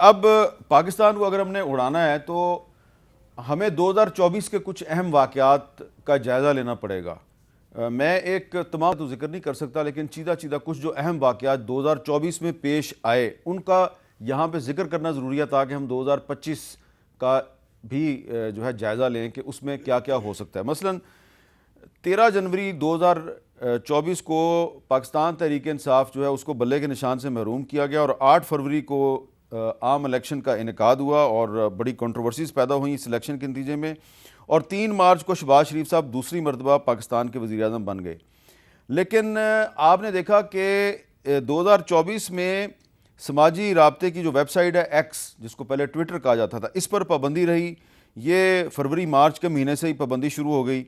अब पाकिस्तान को अगर हमने उड़ाना है तो हमें 2024 के कुछ अहम वाक़यात का जायज़ा लेना पड़ेगा। मैं एक तमाम तो जिक्र नहीं कर सकता, लेकिन चीदा चीदा कुछ जो अहम वाक़यात 2024 में पेश आए उनका यहाँ पे जिक्र करना ज़रूरी है, ताकि हम 2025 का भी जो है जायज़ा लें कि उसमें क्या क्या हो सकता है। मसलन 13 जनवरी 2024 को पाकिस्तान तहरीक इंसाफ जो है उसको बल्ले के निशान से महरूम किया गया और 8 फरवरी को आम इलेक्शन का इनेकाद हुआ और बड़ी कंट्रोवर्सीज पैदा हुई इस इलेक्शन के नतीजे में। और 3 मार्च को शहबाज शरीफ साहब दूसरी मरतबा पाकिस्तान के वज़ीर आज़म बन गए। लेकिन आपने देखा कि 2024 में समाजी राब्ते की जो वेबसाइट है एक्स, जिसको पहले ट्विटर कहा जाता था, इस पर पाबंदी रही। ये फरवरी मार्च के महीने से ही पाबंदी शुरू हो गई।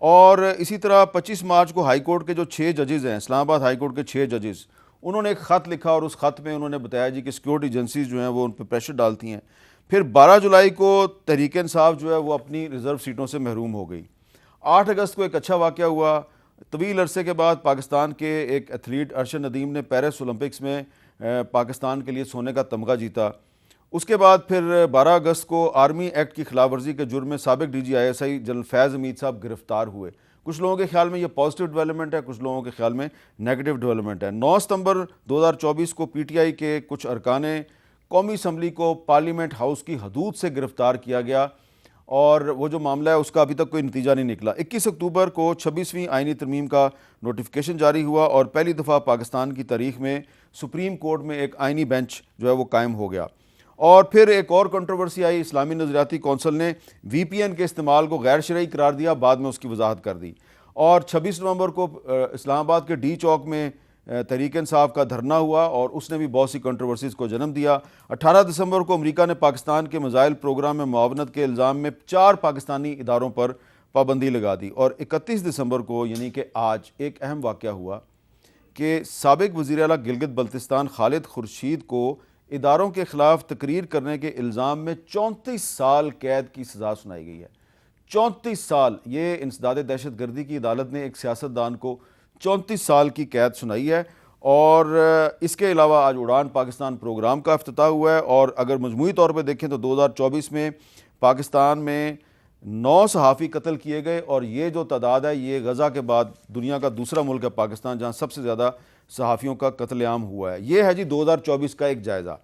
और इसी तरह 25 मार्च को हाई कोर्ट के जो 6 जजेज़ हैं, इस्लामाबाद हाई कोर्ट के 6 जजेज़, उन्होंने एक ख़त लिखा और उस ख़त में उन्होंने बताया जी कि सिक्योरिटी एजेंसीज जो हैं वो उन पर प्रेशर डालती हैं। फिर 12 जुलाई को तहरीक इंसाफ जो है वो अपनी रिज़र्व सीटों से महरूम हो गई। 8 अगस्त को एक अच्छा वाक़या हुआ। तवील अरसे के बाद पाकिस्तान के एक एथलीट अरशद नदीम ने पेरिस ओलंपिक्स में पाकिस्तान के लिए सोने का तमगा जीता। उसके बाद फिर 12 अगस्त को आर्मी एक्ट की खिलाफ वर्जी के जुर्म में साबिक DGISI जनरल फैज़ हमीद साहब गिरफ्तार हुए। कुछ लोगों के ख्याल में ये पॉजिटिव डेवलपमेंट है, कुछ लोगों के ख्याल में नेगेटिव डेवलपमेंट है। 9 सितंबर 2024 को PTI के कुछ अरकाने कौमी असम्बली को पार्लियामेंट हाउस की हदूद से गिरफ्तार किया गया और वो जो मामला है उसका अभी तक कोई नतीजा नहीं निकला। 21 अक्टूबर को 26वीं आईनी तरमीम का नोटिफिकेशन जारी हुआ और पहली दफ़ा पाकिस्तान की तारीख में सुप्रीम कोर्ट में एक आईनी बेंच जो है वो कायम हो गया। और फिर एक और कंट्रोवर्सी आई। इस्लामी नज़रियाती कौंसिल ने VPN के इस्तेमाल को गैर शरई करार दिया, बाद में उसकी वजाहत कर दी। और 26 नवंबर को इस्लामाबाद के D चौक में तहरीक इंसाफ का धरना हुआ और उसने भी बहुत सी कंट्रोवर्सीज को जन्म दिया। 18 दिसंबर को अमेरिका ने पाकिस्तान के मिसाइल प्रोग्राम में मुआवनत के इल्ज़ाम में 4 पाकिस्तानी इदारों पर पाबंदी लगा दी। और 31 दिसंबर को यानी कि आज एक अहम वाक़या हुआ कि साबिक वज़ीर आला गिलगित बल्तिस्तान खालिद खुर्शीद को इदारों के ख़िलाफ़ तकरीर करने के इल्ज़ाम में 34 साल कैद की सज़ा सुनाई गई है। 34 साल। ये इंसदाद दहशत गर्दी की अदालत ने एक सियासतदान को 34 साल की कैद सुनाई है। और इसके अलावा आज उड़ान पाकिस्तान प्रोग्राम का इफ्तिताह हुआ है। और अगर मजमूई तौर पर देखें तो 2024 में पाकिस्तान में 9 सहाफ़ी कत्ल किए गए और ये जो तादाद है ये गज़ा के बाद दुनिया का दूसरा मुल्क है पाकिस्तान, जहाँ सबसे ज़्यादा सहाफ़ियों का कत्लेआम हुआ है। ये है जी 2024 का एक जायज़ा।